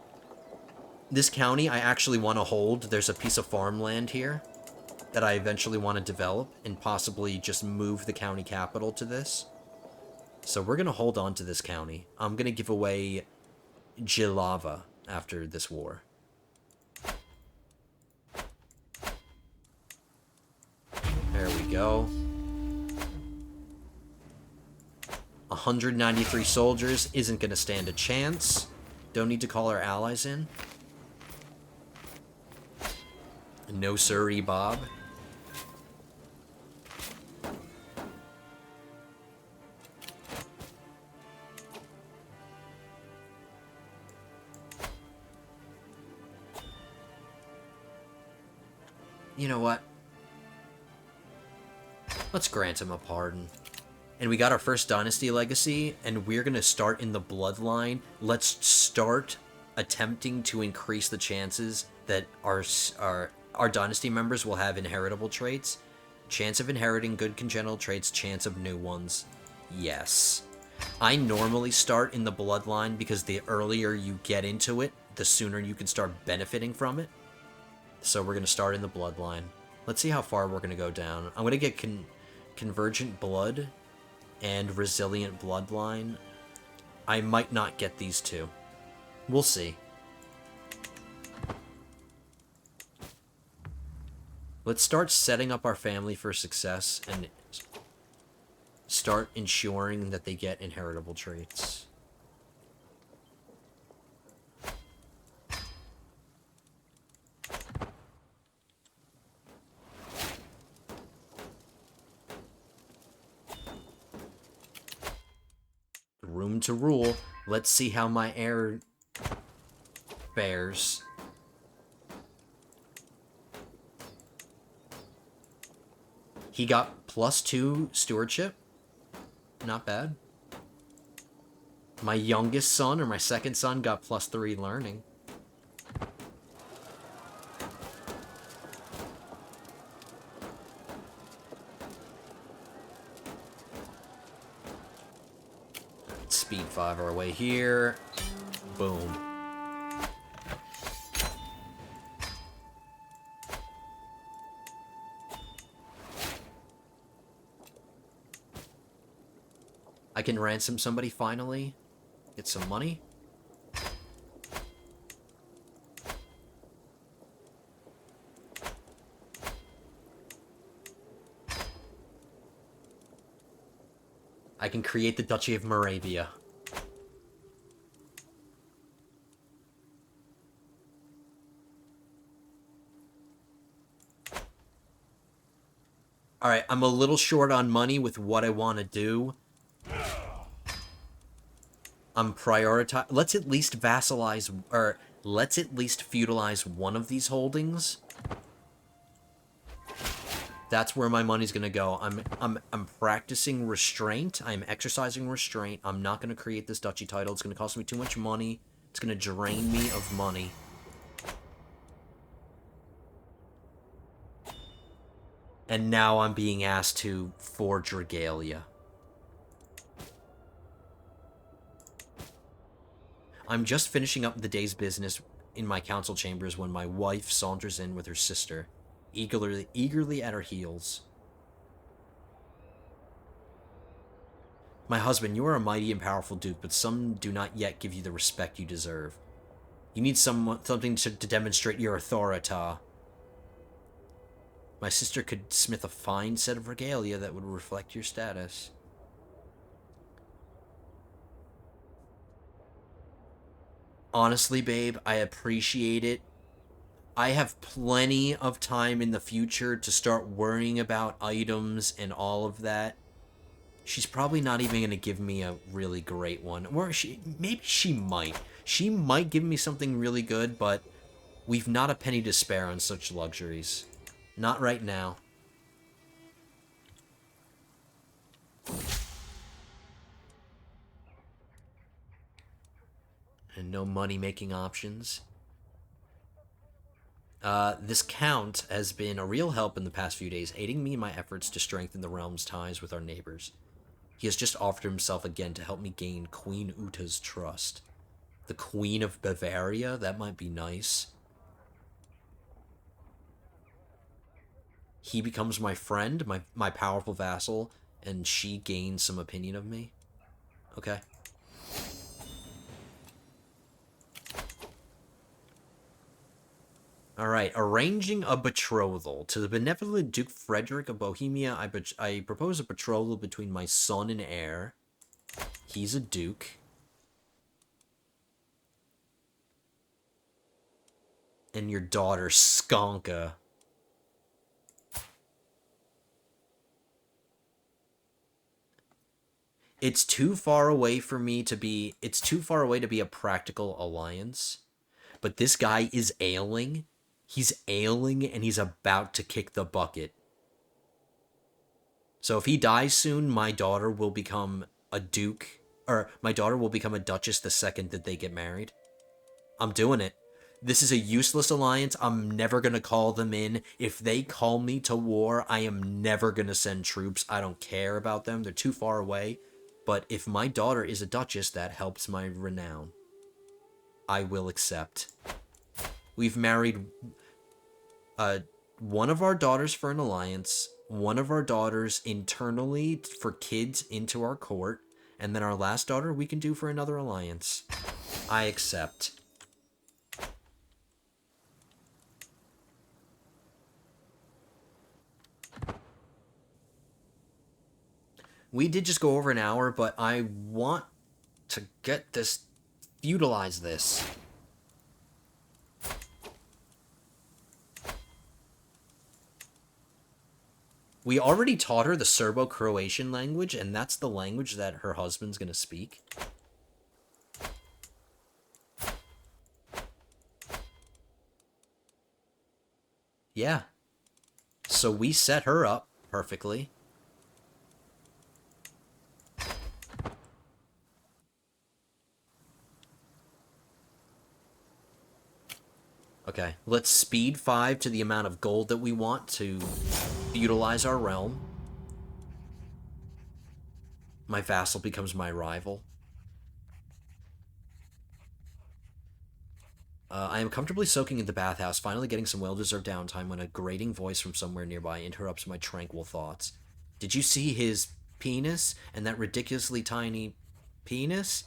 this county, I actually want to hold. There's a piece of farmland here that I eventually want to develop and possibly just move the county capital to this. So we're going to hold on to this county. I'm going to give away Jilava after this war. There we go. 193 soldiers isn't going to stand a chance. Don't need to call our allies in. No sirree, Bob. You know what? Let's grant him a pardon. And we got our first dynasty legacy, and we're going to start in the bloodline. Let's start attempting to increase the chances that our dynasty members will have inheritable traits. Chance of inheriting good congenital traits, chance of new ones. Yes. I normally start in the bloodline because the earlier you get into it, the sooner you can start benefiting from it. So we're going to start in the bloodline. Let's see how far we're going to go down. I'm going to get Convergent Blood and Resilient Bloodline. I might not get these two. We'll see. Let's start setting up our family for success and start ensuring that they get inheritable traits. to rule. Let's see how my heir fares. He got +2 stewardship. Not bad. My youngest son, or my second son, got +3 learning. Speed 5 our way here. Boom. I can ransom somebody finally. Get some money. I can create the Duchy of Moravia. Alright, I'm a little short on money with what I want to do. I'm prioritizing. Let's at least vassalize, or let's at least feudalize one of these holdings. That's where my money's gonna go. I'm practicing restraint. I'm exercising restraint. I'm not gonna create this duchy title. It's gonna cost me too much money. It's gonna drain me of money. And now I'm being asked to forge regalia. I'm just finishing up the day's business in my council chambers when my wife saunters in with her sister, eagerly at her heels. My husband, you are a mighty and powerful duke, but some do not yet give you the respect you deserve. You need something to demonstrate your authority. My sister could smith a fine set of regalia that would reflect your status. Honestly, babe, I appreciate it. I have plenty of time in the future to start worrying about items and all of that. She's probably not even going to give me a really great one. Or maybe she might. She might give me something really good, but we've not a penny to spare on such luxuries. Not right now. And no money-making options. This count has been a real help in the past few days, aiding me in my efforts to strengthen the realm's ties with our neighbors. He has just offered himself again to help me gain Queen Uta's trust. The Queen of Bavaria? That might be nice. He becomes my friend, my powerful vassal, and she gains some opinion of me. Okay. Alright, arranging a betrothal. To the benevolent Duke Frederick of Bohemia, I propose a betrothal between my son and heir. He's a duke. And your daughter, Skonka. It's too far away for me to be... It's too far away to be a practical alliance. But this guy is ailing. He's ailing and he's about to kick the bucket. So if he dies soon, my daughter will become a duke. Or my daughter will become a duchess the second that they get married. I'm doing it. This is a useless alliance. I'm never going to call them in. If they call me to war, I am never going to send troops. I don't care about them. They're too far away. But if my daughter is a duchess, that helps my renown. I will accept. We've married one of our daughters for an alliance, one of our daughters internally for kids into our court, and then our last daughter we can do for another alliance. I accept. We did just go over an hour, but I want to get this, feudalize this. We already taught her the Serbo-Croatian language, and that's the language that her husband's gonna speak. Yeah. So we set her up perfectly. Okay, let's speed 5 to the amount of gold that we want to utilize our realm. My vassal becomes my rival. I am comfortably soaking in the bathhouse, finally getting some well-deserved downtime when a grating voice from somewhere nearby interrupts my tranquil thoughts. Did you see his penis and that ridiculously tiny penis?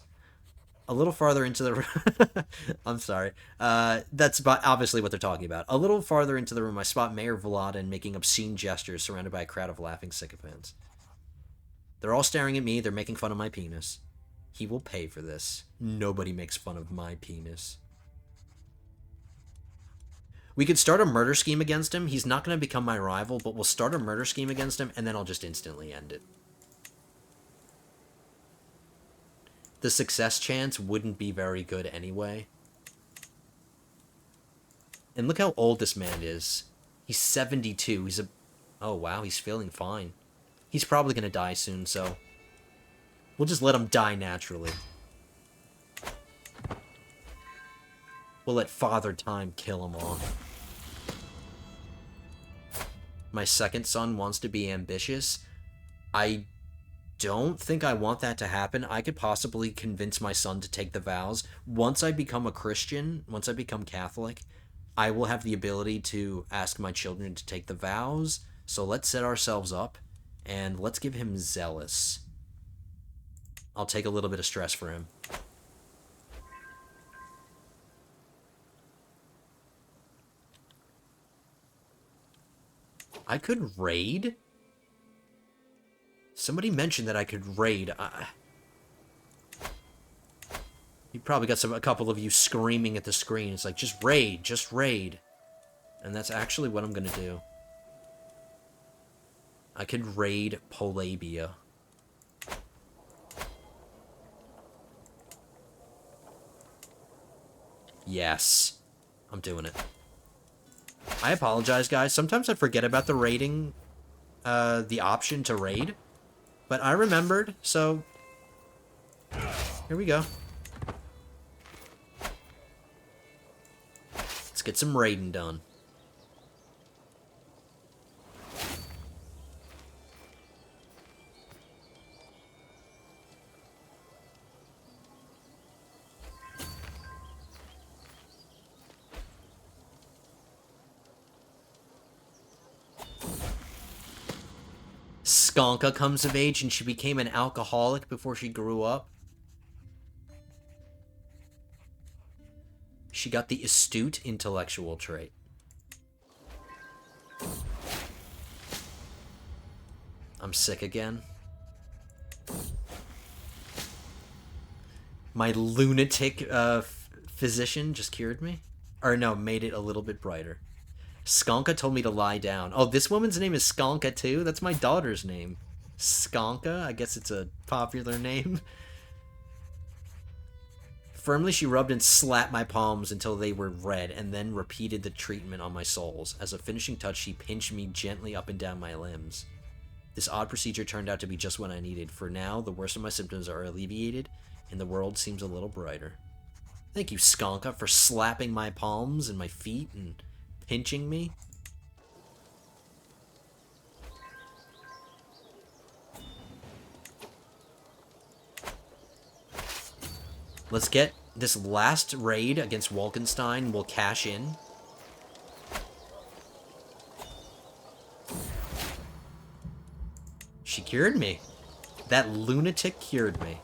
A little farther into the I'm sorry. That's obviously what they're talking about. A little farther into the room, I spot Mayor Vladen making obscene gestures surrounded by a crowd of laughing sycophants. They're all staring at me. They're making fun of my penis. He will pay for this. Nobody makes fun of my penis. We could start a murder scheme against him. He's not going to become my rival, but we'll start a murder scheme against him, and then I'll just instantly end it. The success chance wouldn't be very good anyway. And look how old this man is. He's 72. He's a... Oh, wow, he's feeling fine. He's probably going to die soon, so... We'll just let him die naturally. We'll let Father Time kill him off. My second son wants to be ambitious. I don't think I want that to happen. I could possibly convince my son to take the vows. Once I become a Christian, once I become Catholic, I will have the ability to ask my children to take the vows. So let's set ourselves up, and let's give him zealous. I'll take a little bit of stress for him. I could raid? Somebody mentioned that I could raid. You probably got a couple of you screaming at the screen. It's like, just raid, just raid. And that's actually what I'm going to do. I could raid Moravia. Yes. I'm doing it. I apologize, guys. Sometimes I forget about the raiding, the option to raid. But I remembered, so here we go. Let's get some raiding done. Skonka comes of age and she became an alcoholic before she grew up. She got the astute intellectual trait. I'm sick again. My lunatic physician just cured me. Or no, made it a little bit brighter. Skonka told me to lie down. Oh, this woman's name is Skonka too? That's my daughter's name. Skonka? I guess it's a popular name. Firmly, she rubbed and slapped my palms until they were red, and then repeated the treatment on my soles. As a finishing touch, she pinched me gently up and down my limbs. This odd procedure turned out to be just what I needed. For now, the worst of my symptoms are alleviated, and the world seems a little brighter. Thank you, Skonka, for slapping my palms and my feet and pinching me. Let's get this last raid against Wolkenstein. We'll cash in. She cured me. That lunatic cured me.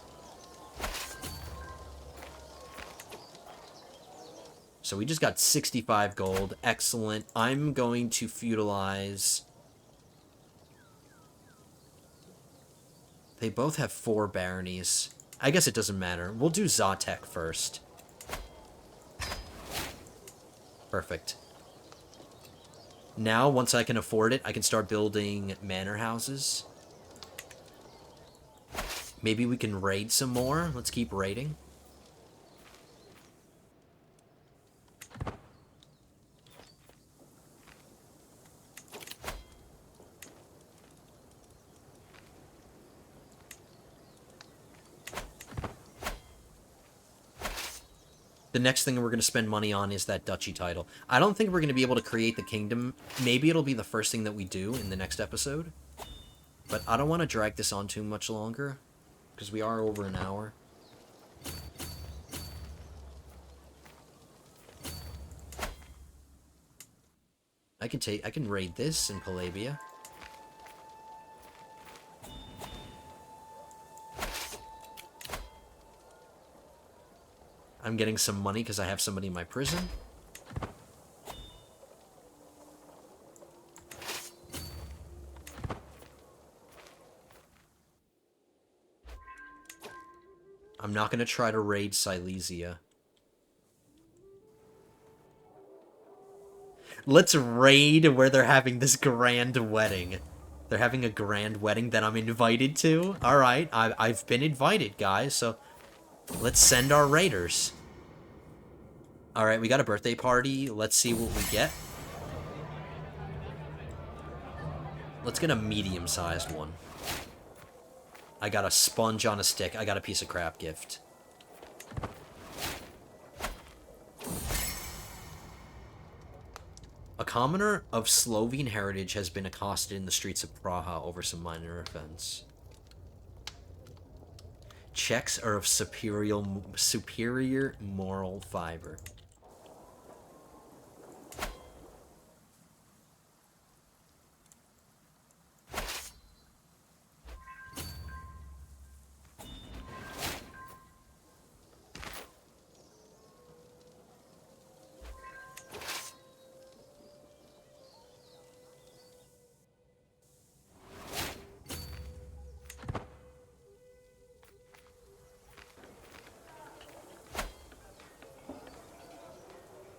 So we just got 65 gold. Excellent. I'm going to feudalize. They both have 4 baronies. I guess it doesn't matter. We'll do Zatek first. Perfect. Now, once I can afford it, I can start building manor houses. Maybe we can raid some more. Let's keep raiding. The next thing we're going to spend money on is that duchy title. I don't think we're going to be able to create the kingdom. Maybe it'll be the first thing that we do in the next episode. But I don't want to drag this on too much longer, because we are over an hour. I can raid this in Moravia. I'm getting some money because I have somebody in my prison. I'm not going to try to raid Silesia. Let's raid where they're having this grand wedding. They're having a grand wedding that I'm invited to. Alright, I've been invited, guys, so let's send our raiders. Alright, we got a birthday party. Let's see what we get. Let's get a medium-sized one. I got a sponge on a stick. I got a piece of crap gift. A commoner of Slovene heritage has been accosted in the streets of Praha over some minor offense. Czechs are of superior moral fiber.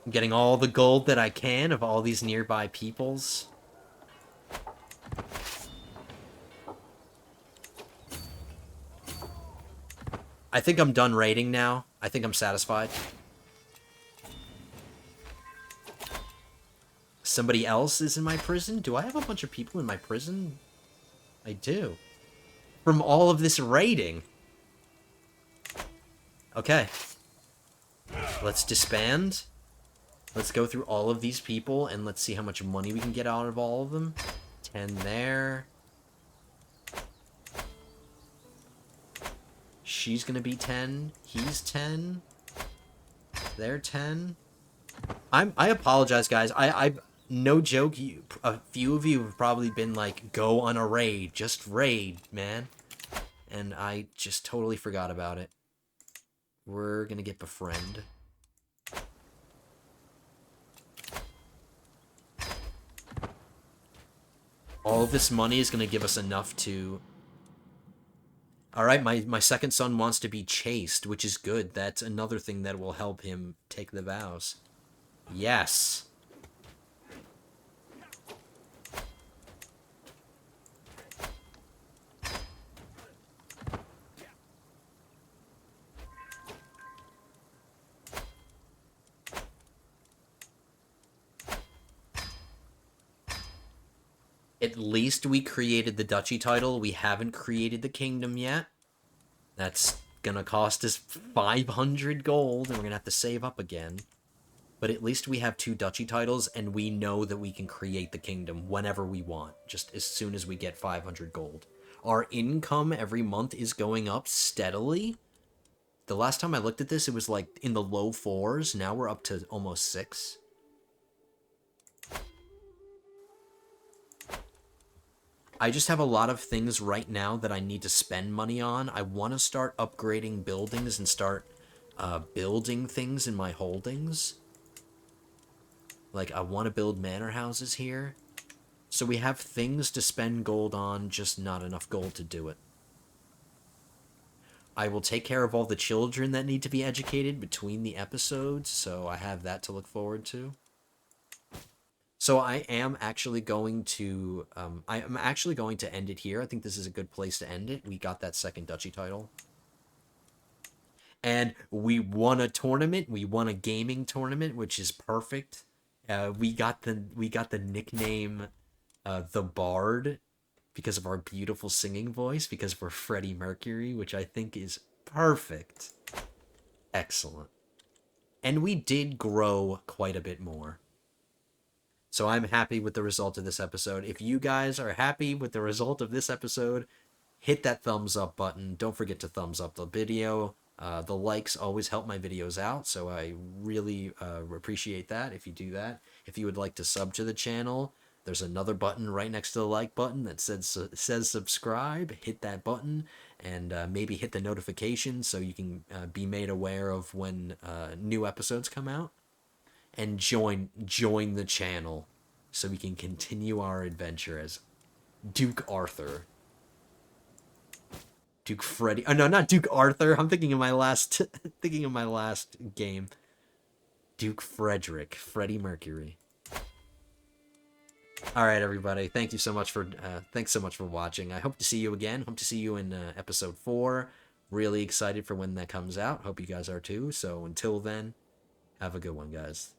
I'm getting all the gold that I can of all these nearby peoples. I think I'm done raiding now. I think I'm satisfied. Somebody else is in my prison? Do I have a bunch of people in my prison? I do. From all of this raiding. Okay. Let's disband. Let's go through all of these people, and let's see how much money we can get out of all of them. 10 there. She's gonna be 10. He's 10. They're 10. I apologize, guys. No joke, a few of you have probably been like, go on a raid. Just raid, man. And I just totally forgot about it. We're gonna get befriend. All of this money is going to give us enough to... Alright, my second son wants to be chaste, which is good. That's another thing that will help him take the vows. Yes! At least we created the duchy title. We haven't created the kingdom yet. That's gonna cost us 500 gold, and we're gonna have to save up again. But at least we have 2 duchy titles, and we know that we can create the kingdom whenever we want, just as soon as we get 500 gold. Our income every month is going up steadily. The last time I looked at this, it was like in the low 4s. Now we're up to almost 6. I just have a lot of things right now that I need to spend money on. I want to start upgrading buildings and start building things in my holdings. Like, I want to build manor houses here. So we have things to spend gold on, just not enough gold to do it. I will take care of all the children that need to be educated between the episodes, so I have that to look forward to. So I am actually going to end it here. I think this is a good place to end it. We got that second duchy title. And we won a tournament. We won a gaming tournament, which is perfect. We got the nickname The Bard because of our beautiful singing voice, because we're Freddie Mercury, which I think is perfect. Excellent. And we did grow quite a bit more. So I'm happy with the result of this episode. If you guys are happy with the result of this episode, hit that thumbs up button. Don't forget to thumbs up the video. The likes always help my videos out, so I really appreciate that if you do that. If you would like to sub to the channel, there's another button right next to the like button that says subscribe. Hit that button and maybe hit the notification so you can be made aware of when new episodes come out. And join the channel so we can continue our adventure as Duke Arthur. Duke Freddy. Oh no, not Duke Arthur. I'm thinking of my last game. Duke Frederick, Freddie Mercury. All right, everybody. Thanks so much for watching. I hope to see you again. Hope to see you in episode 4. Really excited for when that comes out. Hope you guys are too. So until then, have a good one, guys.